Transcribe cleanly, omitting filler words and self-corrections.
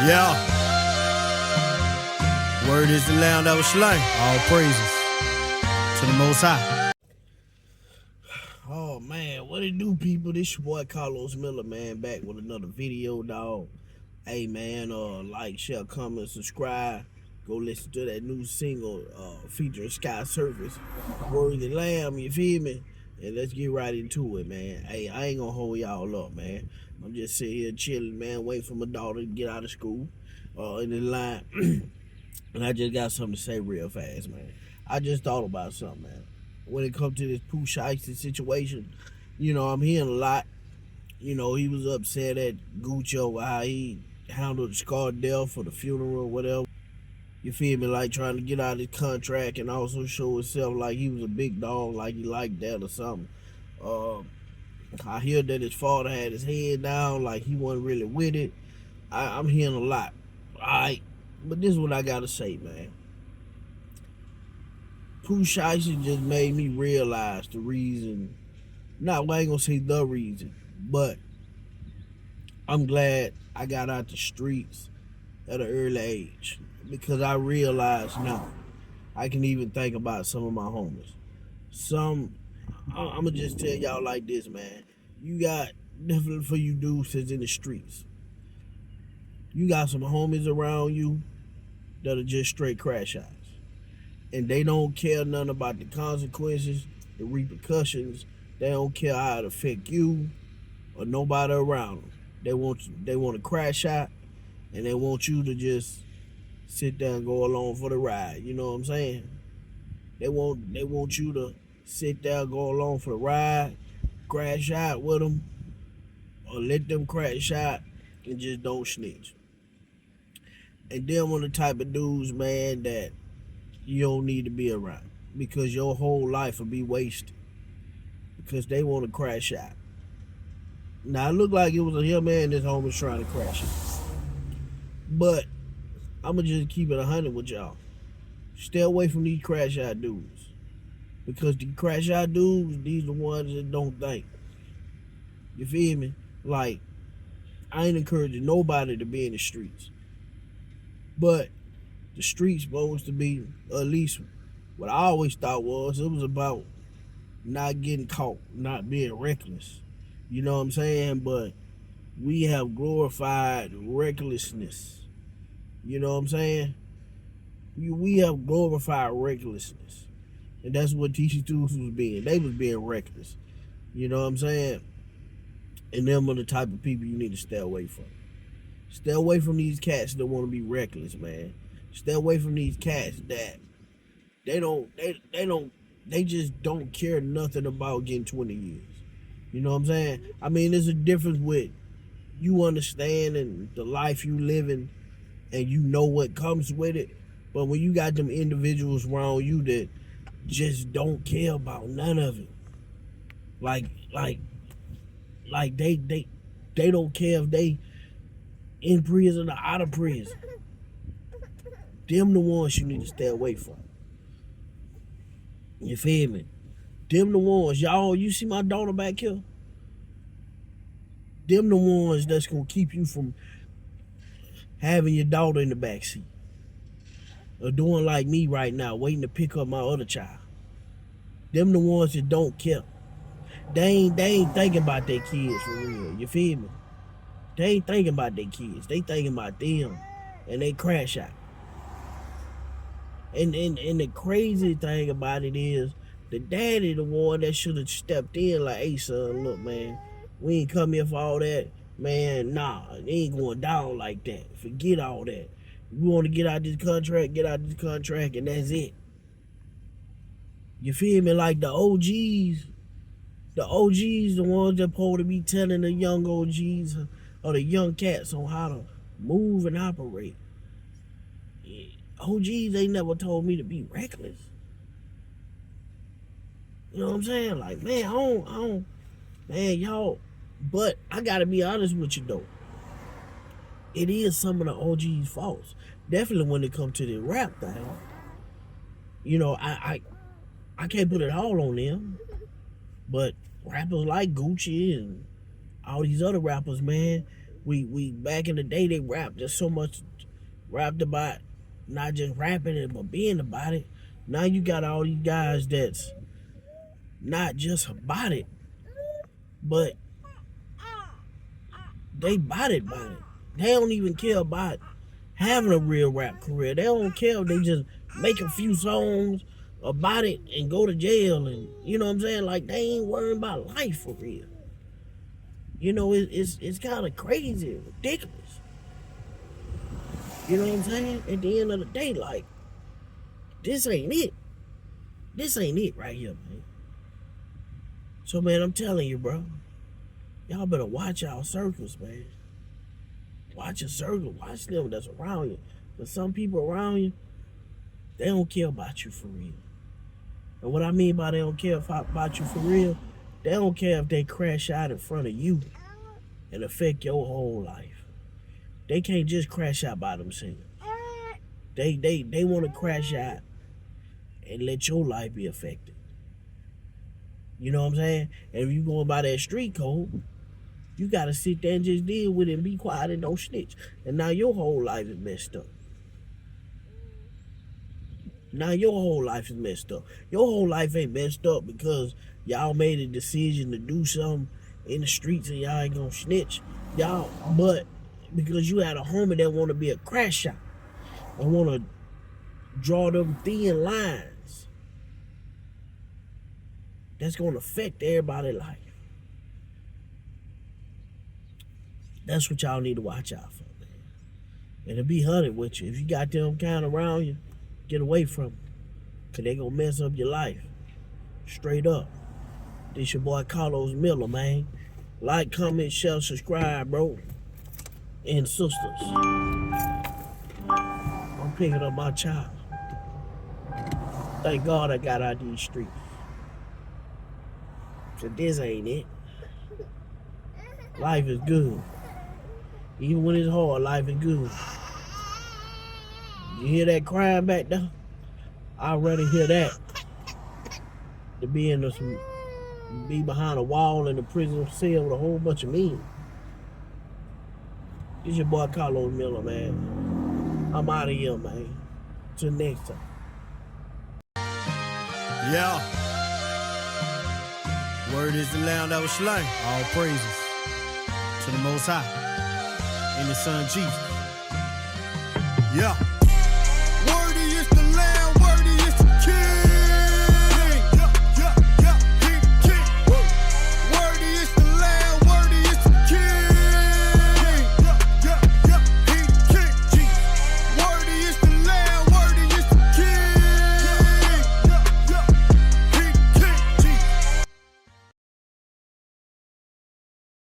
Yeah. Word is the lamb that was slain. All praises to the Most High. Oh man, what it do, people? This your boy Carlos Miller, man, back with another video, dog. Hey man, like, share, comment, subscribe. Go listen to that new single featuring Sky Surface, Word is the Lamb, you feel me? And let's get right into it, man. Hey, I ain't gonna hold y'all up, man. I'm just sitting here chilling, man, waiting for my daughter to get out of school in the line. And I just got something to say real fast, man. I just thought about something, man. When it comes to this Pooh Shiesty situation, you know, I'm hearing a lot. You know, he was upset at Gucci over how he handled the scarred death for the funeral or whatever. You feel me? Like trying to get out of his contract and also show himself like he was a big dog, like he liked that or something. I hear that his father had his head down, like he wasn't really with it. I'm hearing a lot. Alright. But this is what I gotta say, man. Pooh Shiesty just made me realize the reason. I ain't gonna say the reason, but I'm glad I got out the streets at an early age, because I realize now I can even think about some of my homies. I'ma just tell y'all like this, man. You got, definitely for you dudes that's in the streets, you got some homies around you that are just straight crash outs. And they don't care nothing about the consequences, the repercussions. They don't care how it affect you or nobody around them. They want to crash out, and they want you to just sit there and go along for the ride. You know what I'm saying? They want you to sit there, go along for the ride, crash out with them, or let them crash out and just don't snitch. And them are the type of dudes, man, that you don't need to be around, because your whole life will be wasted because they want to crash out. Now, it looked like it was a him and his homies trying to crash out. But I'm going to just keep it 100 with y'all. Stay away from these crash out dudes, because the crash out dudes, these are the ones that don't think. You feel me? Like, I ain't encouraging nobody to be in the streets. But the streets supposed to be, at least what I always thought it was about not getting caught, not being reckless. You know what I'm saying? But we have glorified recklessness. You know what I'm saying? We have glorified recklessness. And that's what these dudes was being. They was being reckless. You know what I'm saying? And them are the type of people you need to stay away from. Stay away from these cats that want to be reckless, man. Stay away from these cats that they just don't care nothing about getting 20 years. You know what I'm saying? I mean, there's a difference with you understanding the life you living and you know what comes with it. But when you got them individuals around you that just don't care about none of it, like they don't care if they in prison or out of prison. Them the ones you need to stay away from. You feel me? Them the ones, y'all, you see my daughter back here? Them the ones that's gonna keep you from having your daughter in the backseat. Or doing like me right now, waiting to pick up my other child. Them the ones that don't care. They ain't thinking about their kids for real. You feel me? They ain't thinking about their kids. They thinking about them. And they crash out. And the crazy thing about it is, the daddy the one that should have stepped in like, hey son, look man, we ain't come here for all that. Man, nah, it ain't going down like that. Forget all that. We want to get out this contract, and that's it. You feel me? Like the OGs, the ones that supposed to be telling the young OGs or the young cats on how to move and operate. OGs ain't never told me to be reckless. You know what I'm saying? Like, man, I don't, man, y'all. But I gotta be honest with you though. It is some of the OGs' faults. Definitely when it comes to the rap thing. You know, I can't put it all on them. But rappers like Gucci and all these other rappers, man, We back in the day they rapped. There's so much rapped about not just rapping it but being about it. Now you got all these guys that's not just about it, but they about it. They don't even care about having a real rap career. They don't care if they just make a few songs about it and go to jail, and you know what I'm saying? Like, they ain't worrying about life for real. You know, it's kind of crazy, ridiculous. You know what I'm saying? At the end of the day, like, this ain't it. This ain't it right here, man. So, man, I'm telling you, bro, y'all better watch y'all circles, man. Watch your circle. Watch them that's around you. Because some people around you, they don't care about you for real. And what I mean by they don't care about you for real, they don't care if they crash out in front of you and affect your whole life. They can't just crash out by themselves. They want to crash out and let your life be affected. You know what I'm saying? And if you going by that street code, you got to sit there and just deal with it and be quiet and don't snitch. And now your whole life is messed up. Now your whole life is messed up. Your whole life ain't messed up because y'all made a decision to do something in the streets and y'all ain't gonna snitch. Y'all, but because you had a homie that want to be a crashout and want to draw them thin lines that's gonna affect everybody's life. That's what y'all need to watch out for, man. And to be hunted with you. If you got them kind around you, get away from them. Because they going to mess up your life. Straight up. This your boy Carlos Miller, man. Like, comment, share, subscribe, bro. And sisters. I'm picking up my child. Thank God I got out these streets. So this ain't it. Life is good. Even when it's hard, life is good. You hear that crying back there? I'd rather hear that than be behind a wall in a prison cell with a whole bunch of men. This your boy Carlos Miller, man. I'm out of here, man. Till next time. Yeah. Word is the lamb that was slain. All praises to the Most High and His Son Jesus. Yeah.